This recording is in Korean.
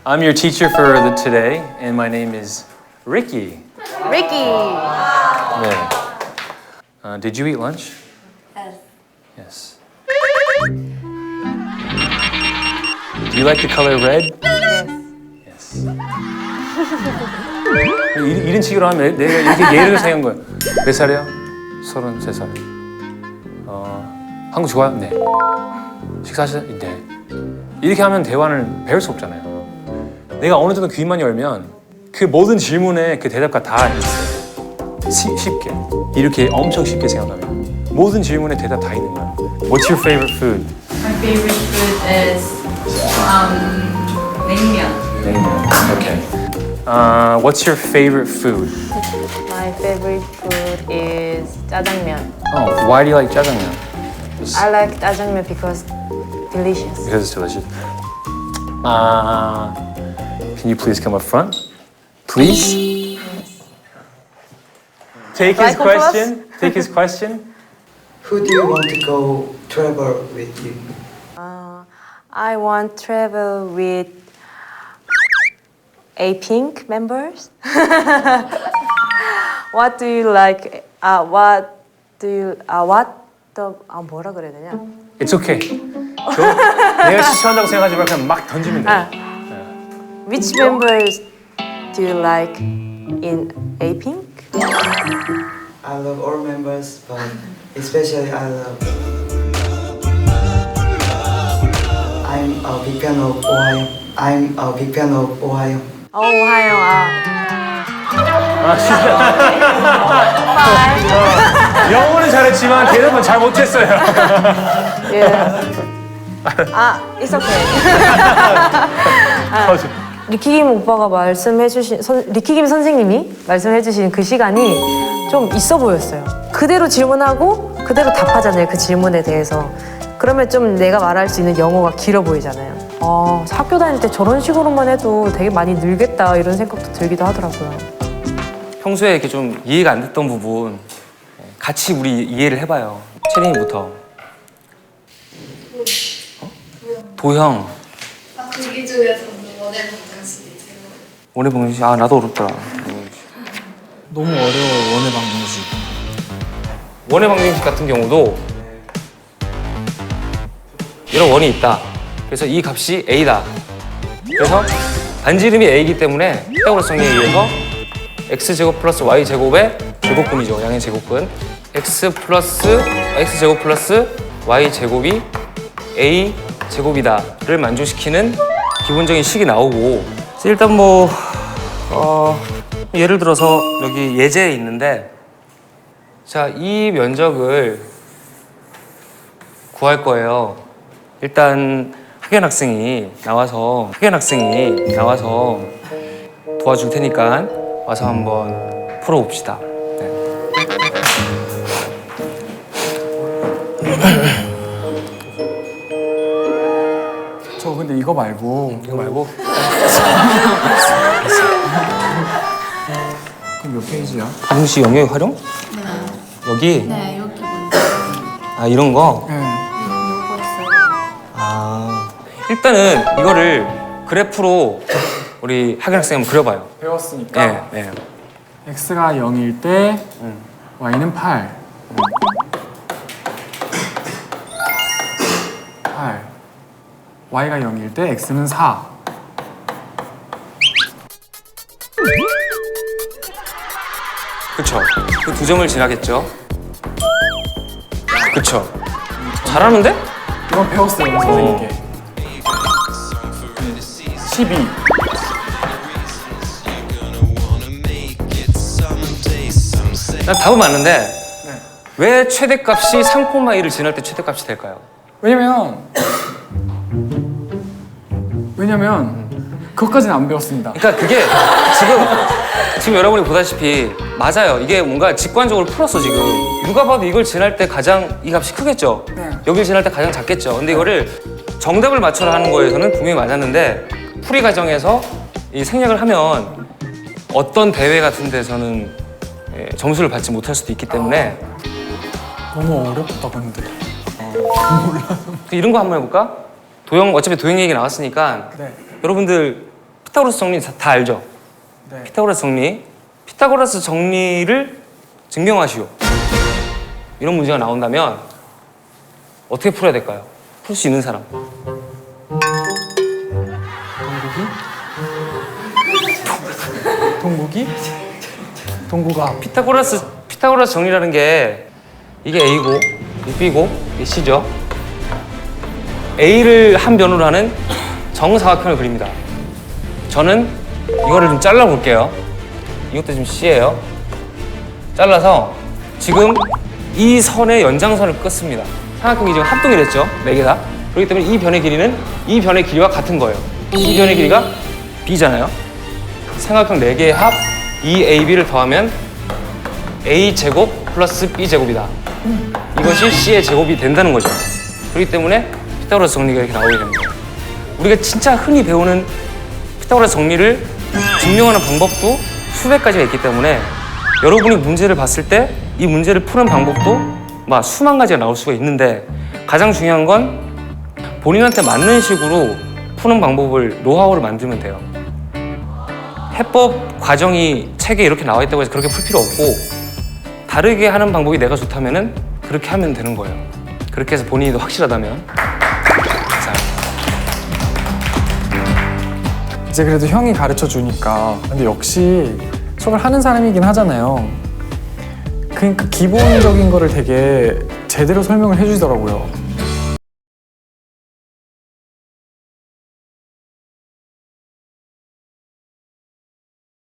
I'm your teacher for today, and my name is Ricky. Ricky. 네. Did you eat lunch? Yes. Yes. Do you like the color red? Yes. Yes. 이런 식으로 하면 내가 이렇게 예를 들어서 생각한 거예요. 몇 살이야? 33살. 한국 좋아요? 네. 식사하셨어요? 네. 이렇게 하면 대화는 배울 수 없잖아요. 내가 어느 정도 귀만 열면 그 모든 질문에 그 대답가 다 있어요. 쉽게. 이렇게 엄청 쉽게 생각하면 모든 질문에 대답 다 있는 거야. What's your favorite food? My favorite food is 냉면. 냉면. Okay. What's your favorite food? My favorite food is 짜장면. Oh, why do you like 짜장면? I like 짜장면 because delicious. Because it's delicious. Can you please come up front? Please? Take his Michael Plus? question. Take his question. Who do you want to go travel with you? I want travel with APINK members. What do you like? What 뭐라 그래야 되냐? It's okay. 내가 시청한다고 생각하지 말고 그냥 막 던지면 돼. Which members do you like in APINK? I love all members, but especially I'm a big fan of Ohio. I'm a big fan of Ohio. 오하요. 영어는 잘했지만 대답은 잘 못했어요. It's okay. 리키김 오빠가 말씀해주신 리키김 선생님이 말씀해주신 그 시간이 좀 있어 보였어요. 그대로 질문하고 그대로 답하잖아요. 그 질문에 대해서. 그러면 좀 내가 말할 수 있는 영어가 길어 보이잖아요. 학교 다닐 때 저런 식으로만 해도 되게 많이 늘겠다 이런 생각도 들기도 하더라고요. 평소에 이렇게 좀 이해가 안 됐던 부분 같이 우리 이해를 해봐요. 채린이부터. 도형. 고기 중에서도 원해 방정식이 제일 원해 방정식. 나도 어렵더라. 너무 어려워 원의 방정식. 원의 방정식 같은 경우도 이런 원이 있다. 그래서 이 값이 a다. 그래서 반지름이 a이기 때문에 피타고라스 정리에 의해서 x제곱 플러스 y제곱의 제곱근이죠. 양의 제곱근. x제곱 플러스 y제곱이 a제곱이다를 만족시키는 기본적인 식이 나오고, 일단 예를 들어서 여기 예제에 있는데, 자, 이 면적을 구할 거예요. 일단 학연 학생이 나와서 도와줄 테니까 와서 한번 풀어봅시다. 네. 저 근데 이거 말고 이거 그럼 몇 페이지야? 방정식 영역의 활용? 네. 여기? 네, 여기 먼저 이런 거? 네. 요거 있어요. 일단은 이거를 그래프로 우리 학연 학생 한번 그려봐요. 배웠으니까 네. x가 0일 때 y는 8. 8. y가 0일 때 x는 4. 그쵸? 그 두 점을 지나겠죠? 그쵸? 잘하는데? 이건 배웠어요 선생님께. 12. 난 답은 맞는데 네. 왜 최대값이 3,1을 지날 때 최대값이 될까요? 왜냐면 그것까지는 안 배웠습니다. 그러니까 그게 지금 여러분이 보다시피 맞아요. 이게 뭔가 직관적으로 풀었어 지금. 누가 봐도 이걸 지날 때 가장 이 값이 크겠죠. 네. 여길 지날 때 가장 작겠죠. 근데 이거를 정답을 맞춰라 하는 거에서는 분명히 맞았는데 풀이 과정에서 이 생략을 하면 어떤 대회 같은 데서는 점수를 받지 못할 수도 있기 때문에 너무 어렵다 근데. 이런 거 한번 해볼까? 어차피 도형 얘기 나왔으니까 네. 여러분들 피타고라스 정리 다 알죠? 네. 피타고라스 정리. 피타고라스 정리를 증명하시오. 이런 문제가 나온다면 어떻게 풀어야 될까요? 풀 수 있는 사람. 동국이? 동국아. 피타고라스 정리라는 게 이게 A고, 이게 B고, 이게 C죠. A를 한 변으로 하는 정사각형을 그립니다. 저는 이거를 좀 잘라 볼게요. 이것도 지금 C예요. 잘라서 지금 이 선의 연장선을 끊습니다. 삼각형이 지금 합동이 됐죠? 4개 다. 그렇기 때문에 이 변의 길이는 이 변의 길이와 같은 거예요. 이 변의 길이가 B잖아요. 삼각형 4개의 합 2AB를 더하면 A제곱 플러스 B제곱이다. 이것이 C의 제곱이 된다는 거죠. 그렇기 때문에 피타고라스 정리가 이렇게 나오게 됩니다. 우리가 진짜 흔히 배우는 피타고라스 정리를 증명하는 방법도 수백 가지가 있기 때문에 여러분이 문제를 봤을 때 이 문제를 푸는 방법도 막 수만 가지가 나올 수가 있는데 가장 중요한 건 본인한테 맞는 식으로 푸는 방법을 노하우를 만들면 돼요. 해법 과정이 책에 이렇게 나와 있다고 해서 그렇게 풀 필요 없고 다르게 하는 방법이 내가 좋다면은 그렇게 하면 되는 거예요. 그렇게 해서 본인이 더 확실하다면. 이제 그래도 형이 가르쳐 주니까. 근데 역시 수학을 하는 사람이긴 하잖아요. 그러니까 기본적인 거를 되게 제대로 설명을 해주더라고요.